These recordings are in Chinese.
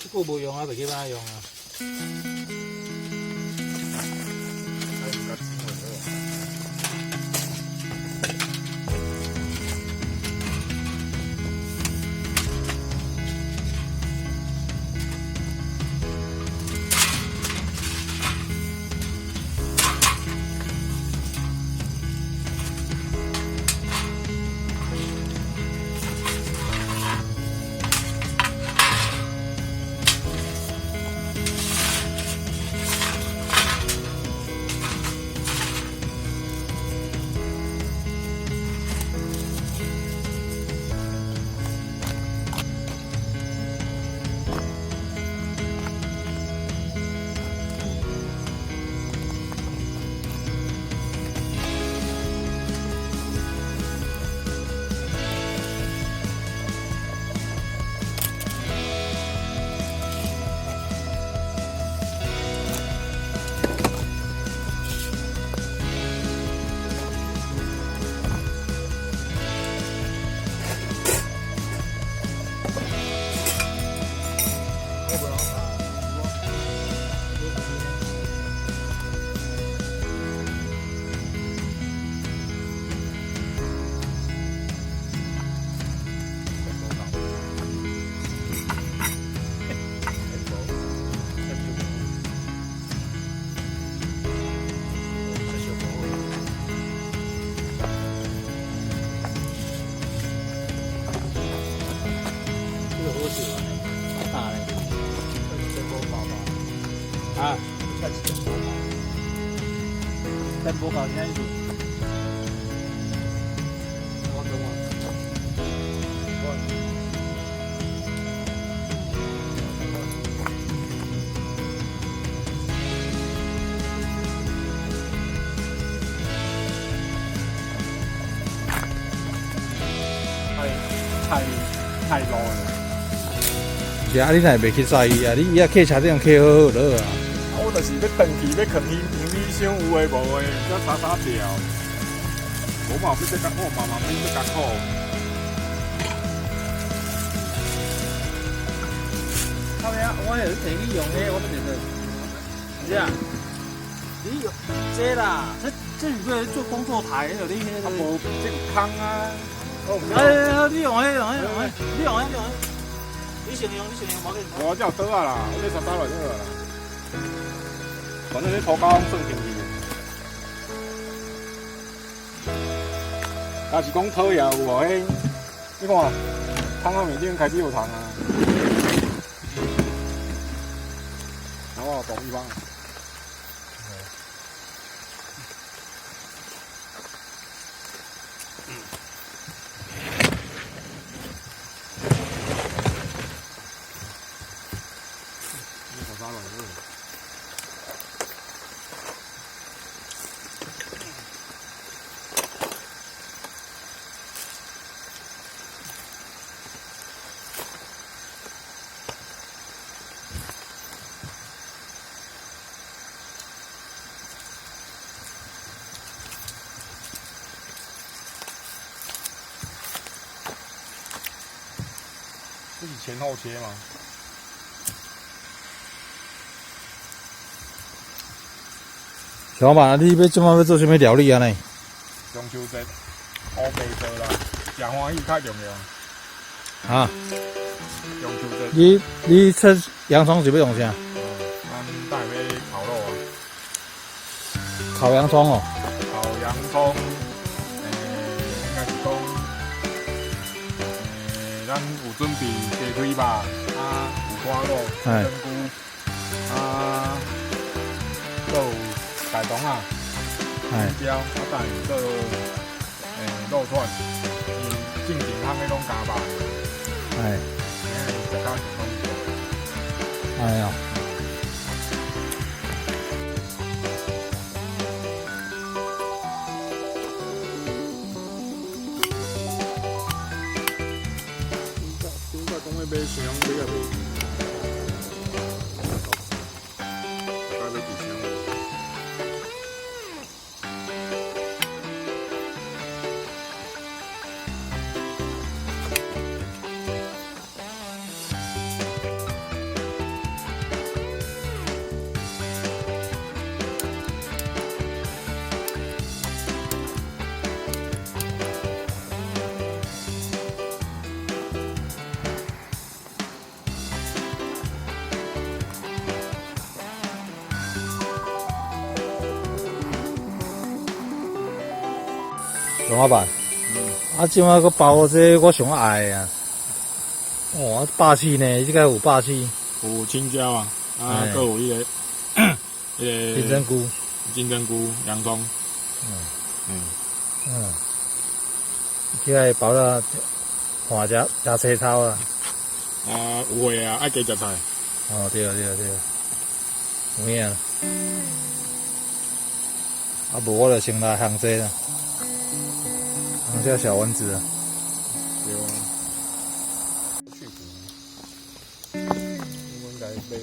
这个无用啊，袂记哪用啊。啊，但无搞现在就，我跟我，太 low 了。是啊，你若袂去在意啊，你以后客车顶客好好就好啊。我就是要转去，要扛行李箱有诶无诶，要查表。我嘛要这艰苦，妈妈要这艰苦。后面我也是摕去用诶，我都觉得，是啊，你有这啦，这有个做工作台有你迄个。无这个空啊。哎，你用迄，你用迄。你先用，冇紧。我只有倒啊啦，我这沙沙来倒啊啦。反正你涂胶算进去。若是讲讨厌有无？迄你看，窗口面顶开始有虫啊。然后懂地方。这是前后切吗？小老板，你即摆要做啥物料理啊？呢？中秋节乌白做啦，食欢喜较重要。啊？中秋节。你切洋葱是要用啥？咱等下要烤肉啊。烤洋葱哦。烤洋葱，应该是讲，咱有准备鸡腿吧，五花肉、香菇，还有大肠啊，椒，等下做肉串，正常烘的拢加肉。食到是讲。哎呀。讲要买箱，买个袂。大概要几箱？天花板。啊，即摆佫包这我上爱的啊！哇，霸气呢，这个有霸气。有青椒啊，啊，佫有迄个金针菇、洋葱。这个包了看食青草啊。啊，有诶啊，爱加食菜。哦，对，有影。啊，无我就先来烘这啦，烘这小丸子啊。对啊。去骨。我应该买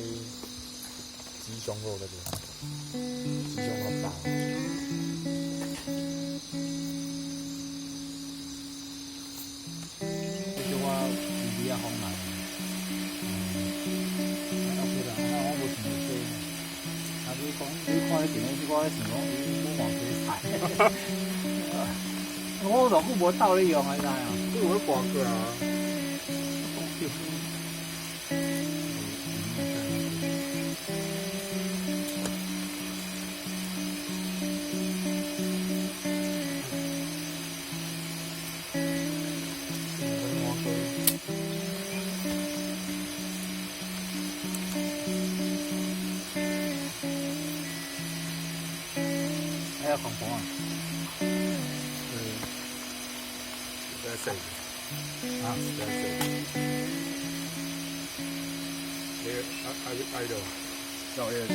鸡胸肉那个，鸡胸肉大。这我比较好买。你看你电视，我咧想讲，我往这菜。我老久无斗你用，你知啊？这我挂过啊。还有空房啊？在谁？啊，在谁？那个爱的，小叶子。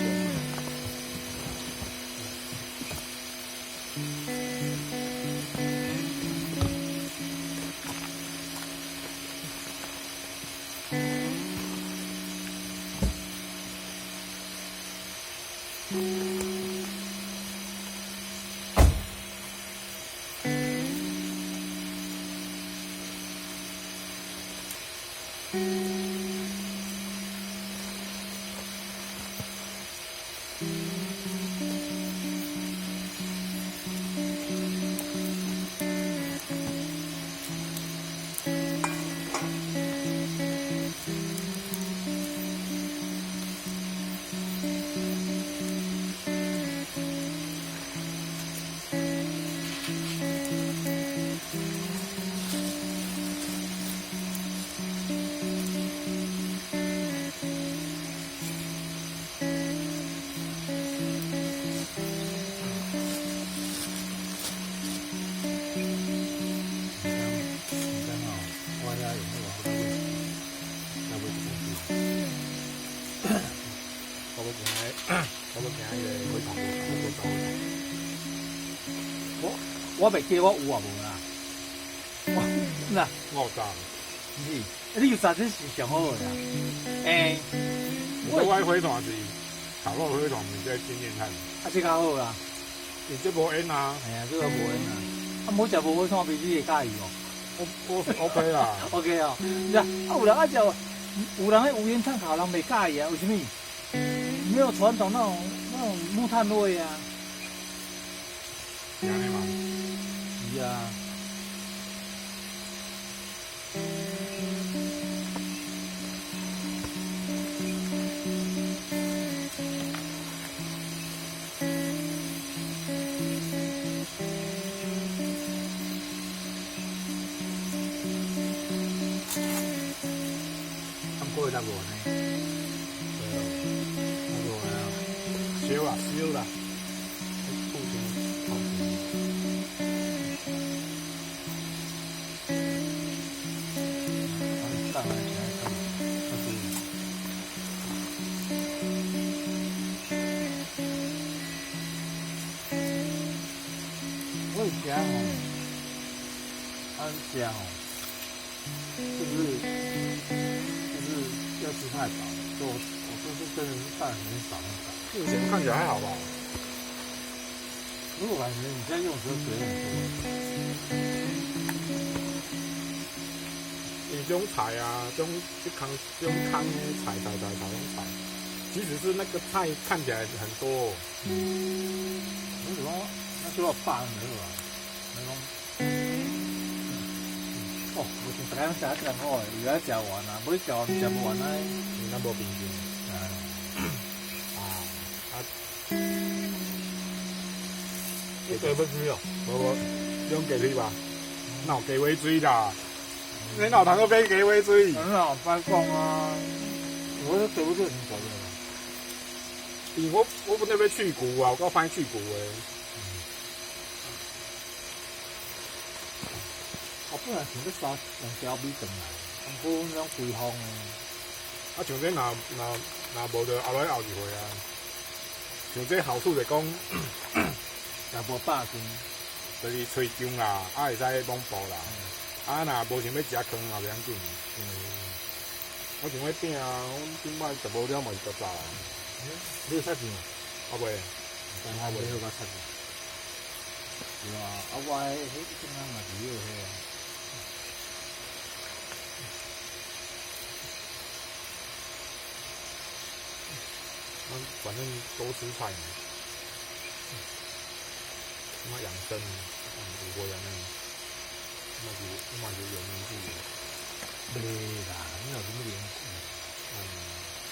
我袂记得我有啊无啦。那我有炸。你有啥真是上好的啦？我火团是炒肉火团，是在经验看。啊，这较好啦。你这无烟啊？哎呀，这个无烟啊。啊，无食无火团，比你会介意哦。我 OK 啦。OK 哦，是啊，有人爱食，有人迄无烟炭烤，人袂介意啊？为什么？没有传统那种木炭味啊。是安尼嘛？是啊。过得无呢？烧啦，烧啦。我食吼，食吼，要吃太饱，我就是真的是饭很少。目前看起来还好吧？如果感觉你在用的时候水很多。你这种菜啊，这种康的菜，即使是那个菜看起来很多。我讲，那就要饭没有啊？那种。哦，我从大家食一样好诶，有来食完啊，冇食完食不完啊。你那无平均。你鸡尾水哦？无，用鸡腿吧？哪有鸡尾水啦？你哪有通去买鸡尾水？哪白讲啊？我这对不对很熟的。因为我本来要去骨啊，我够歹去骨的。我本来想要杀用胶米转来，不过那种规方的。啊，像这若无就后来后一回啊。像这好处就讲，也无百斤，就是吹姜啦，啊会使弄布啦。啊，若无想要食汤也袂要紧。我想要饼啊，我顶摆食无了嘛是10啊。你有擦钱吗？啊袂，但还没有甲擦钱。对啊，啊我迄种人嘛是有迄啊。反正都吃菜嘛，什么养生，有过安尼，我嘛是有年纪的。袂啦，你有什么年纪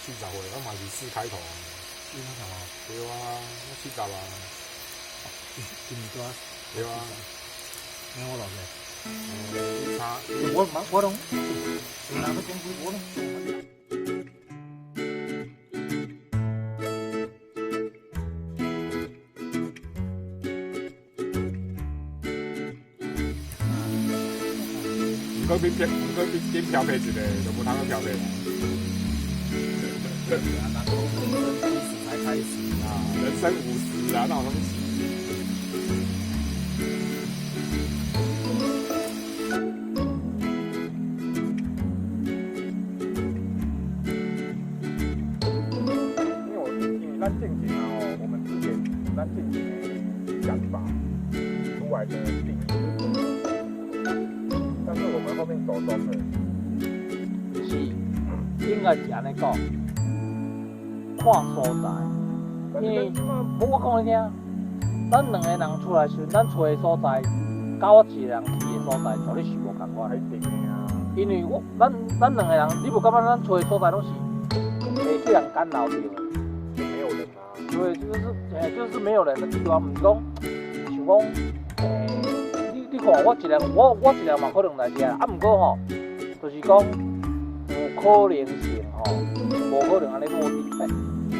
？40岁，我嘛是4开头。4开头？对啊，我70啊。今年多？对啊。你我老岁？差。我拢，人都讲几我拢。搁变漂配一个，就无通去漂配啦。才开始啊，人生50啊，那种东西。因为咱进行啊哦，我们之前咱进行的想法出来的定义。但是我们后面走中了，是应该是安尼讲，看所在。因为我讲你听，咱两个人出来时，咱找的所在，甲我一个人去的所在，绝对是无共款。一定的啊。因为咱两个人，你无感觉咱找的所在拢是会去人干扰着的？就没有人啊。对，就是没有人的地方，毋是讲像讲你看我一个我一个嘛可能来遮，啊毋过吼，就是讲有可能性吼，无可能安尼落地。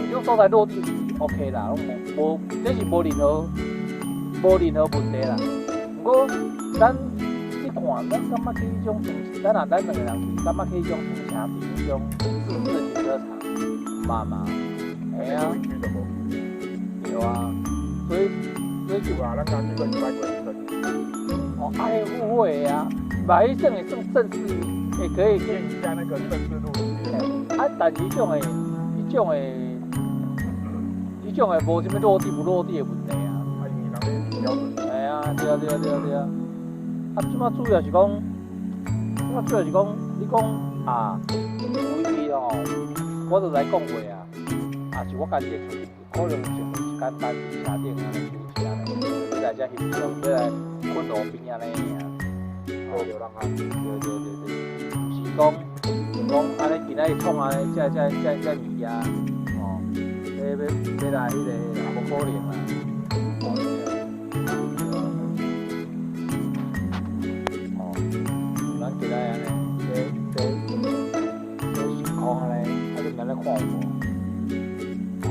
有种所在落地是 OK 啦，拢无，这是无任何问题啦。不过咱你看，咱感觉去迄种咱两个人去，感觉去迄种停车场、迄种自制停车场，嘛嘛，系啊，有啊，所以就啊，咱刚这个100块1分。哦，爱互惠啊，把迄种会算正式，也可以验一下那个正式录音。啊，但是迄种的无什么落地不落地的问题啊。啊，因为人咧标准。系啊，对啊。啊，即马主要是讲，你讲啊，有位吼，我就来讲话啊，啊是我家己的厝，可能就是一间单车顶安尼休息安尼，你来遮欣赏，你来困路边安尼尔。好流浪汉。对，毋是讲安尼今仔日创安尼遮物件，哦，要来迄个无可能啊，哦咱今仔安尼，这情况安尼，啊你们来看我，哦，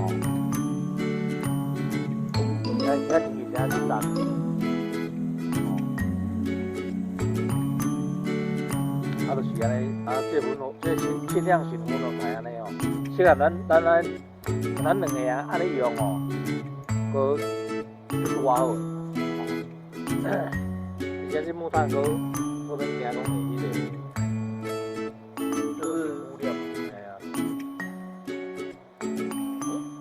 现在天气现在是热。啊，就是安尼，啊，这尽量是温度台安尼哦。虽然咱两个啊安尼用哦，搁就是偌好。而且这木炭搁能惊讲是迄个，就是污染，哎呀。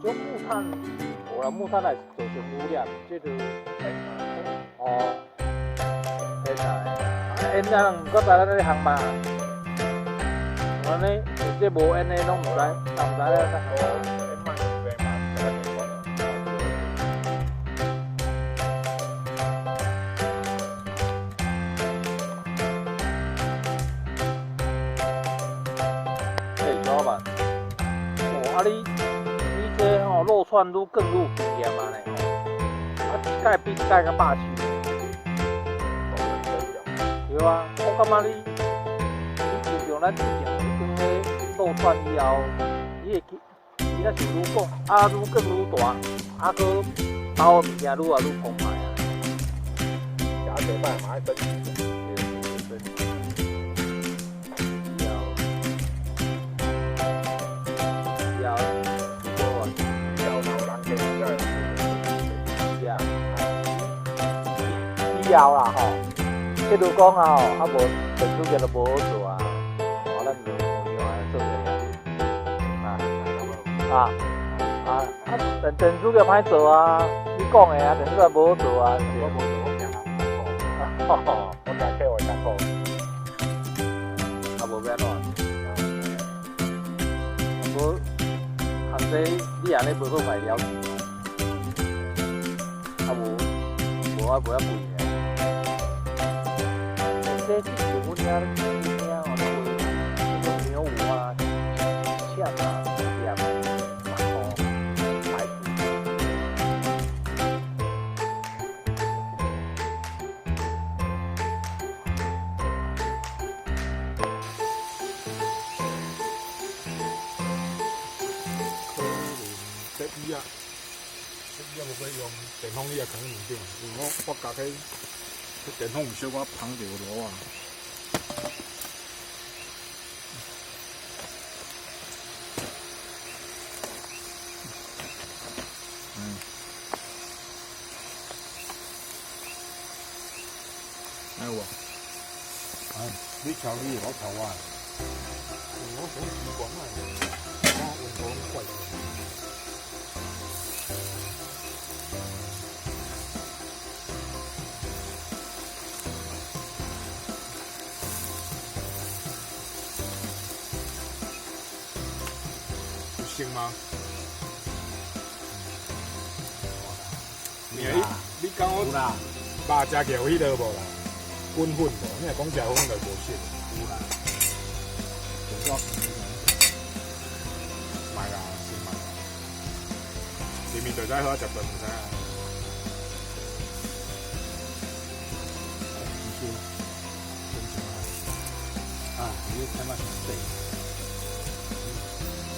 种木炭，无啦，木炭来造成污染，这就哦，会使。因咱人毋搁知咱咧航班，安尼这无因的拢毋知咧咱航班。小老板，哦，啊你这吼路串愈更愈危险啊嘞！啊，该比较霸气。对啊，我感觉你自从咱之前你讲咧倒串以后，你会你若是愈讲愈讲愈大，佫包物件愈来愈澎湃啊。加一摆嘛爱珍惜。以后啦吼，譬如讲啊吼，啊无陈主任就无好做啊，咱就用另外做个陈主任歹做啊，你讲的啊，陈主任无好做啊，我无做，我惊他我惊客户辛苦。啊无要怎？无，行这你安尼无好买了解，啊无啊贵。这是我家的亲啊，我那牛五啊，线啊，两毛白骨。这椅啊，无要用电风椅啊，可能唔定。我夹起，这电风有小可芳着落啊。你调你，我调我。我好习惯啊，我运动快。有行吗？你讲我肉食有迄落无啦？滚粉无？你若讲食粉就无熟。有啦。做少买啦，先买啦。前面就在好食顿唔知啊。你看嘛上细，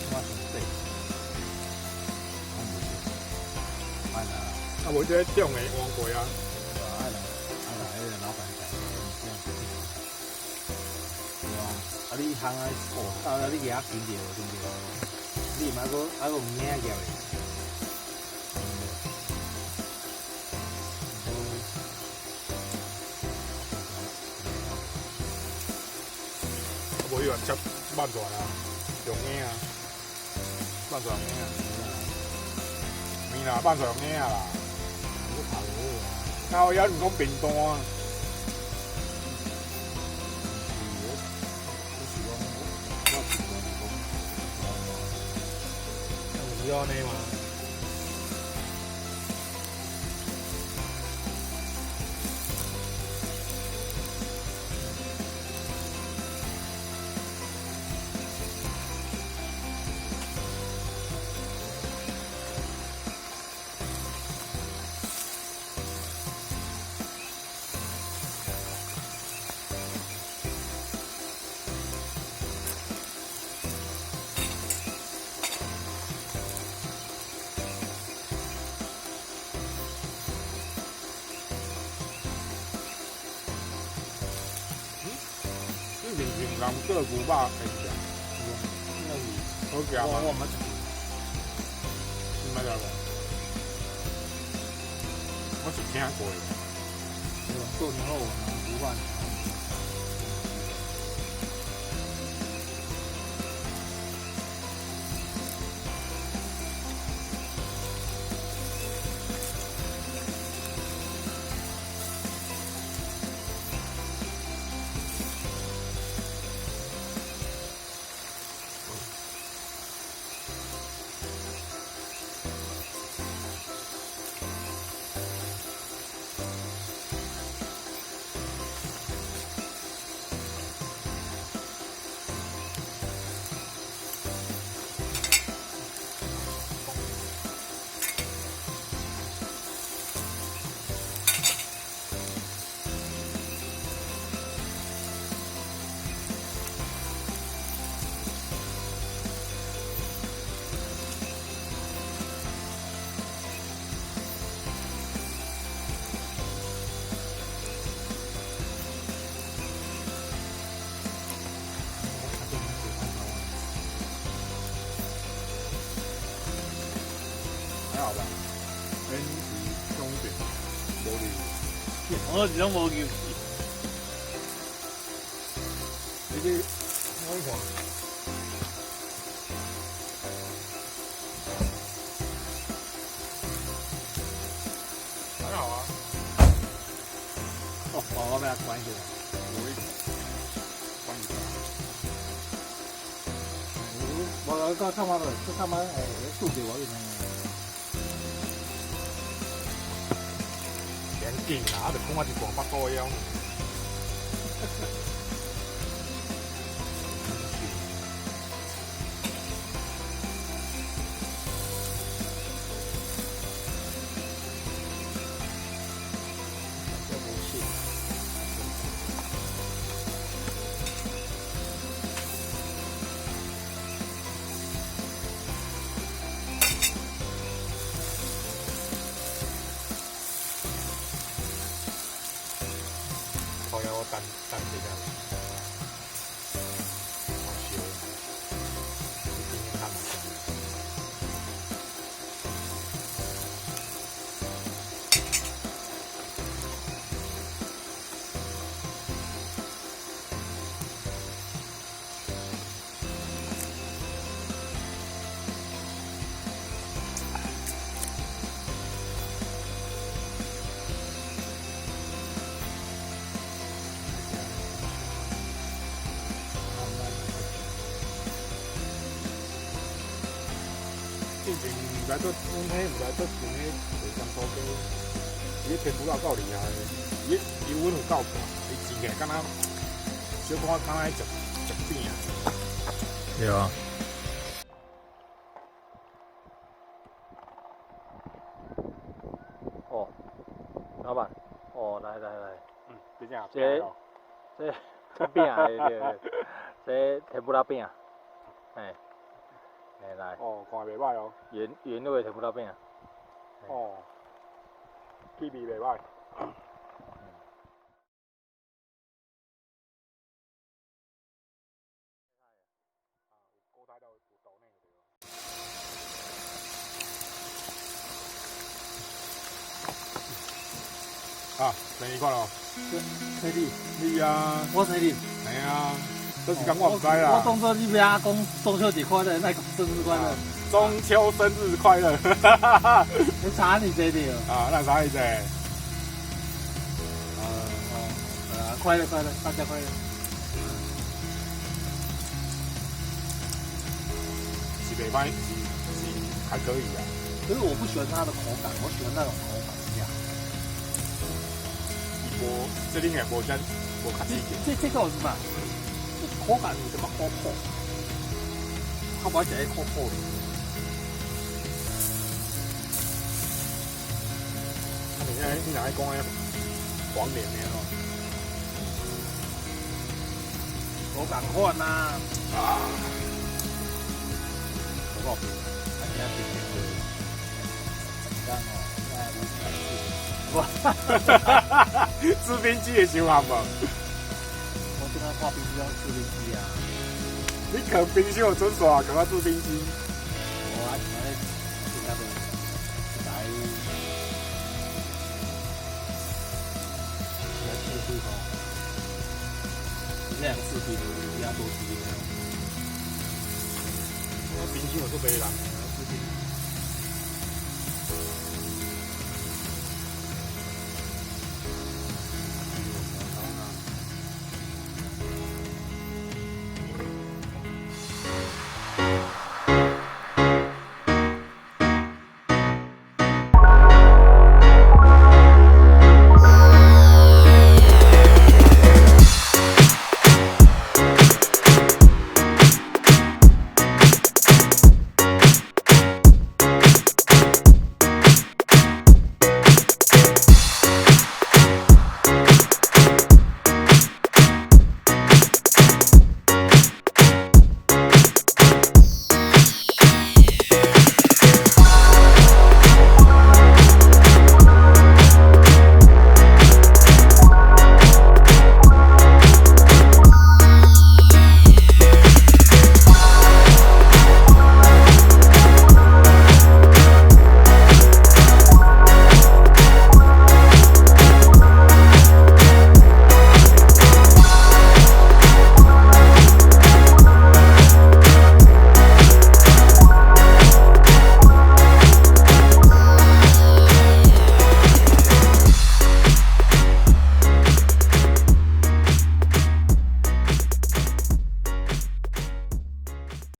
看嘛上细，看啦，啊，无这种的王贵啊。爱来，迄个老板讲，对啊，啊你行啊，到你牙紧着，对不对？你嘛还佫唔领叫的。无迄样吃慢出来啊，用硬啊，慢出来用硬啊，面啦，慢出来用硬啦。靠也唔讲平淡啊。有安尼嘛？人做牛肉会食，好食吗？我冇食。你捌食无？我是听过的。做牛肉牛肉。我是拢无牛气。你去摸一看。还好啊。哦，我把它关起来。关一下。我到他妈的，这他妈数给我一张。连劲啊！就讲我一大巴肚枵。靠腰我等一下，好烧，今天看蛮香的。之前唔知做，阮迄唔知做前迄第三组鸡，伊迄天妇罗够厉害的，伊油温有够大，伊煎起来敢若小可敢若食饼啊。对啊。哦，老板，哦，来，真正这饼啊，对，这甜不拉饼，哎，来，哦，看袂歹哦。原味的甜不拉饼。哦，气味袂歹。高台到有豆内对吧？啊，生日快乐！谁的？你啊，我谁的？哎呀，这是讲我唔知啦。我当作你要讲中秋节快乐，那个生日快乐。中秋生日快乐！你查你这里啊，那啥意思？快乐，大家快乐。是袂歹，是还可以啊。可是我不喜欢它的口感，我喜欢那种口感一样。无，这里面无较刺激。这个我是嘛，这口感有什么厚厚？它玩起来厚厚的。你哪爱讲迄黄连的哦？我赶快呐！啊！我告诉你，大家别别喝。制冰机的想法无？我现在画冰机要制冰机啊！你扛冰箱有准煞，扛到制冰机。我啊，现在现在的来，来测试哈，这两个视频比较多视频。我冰箱有做白人。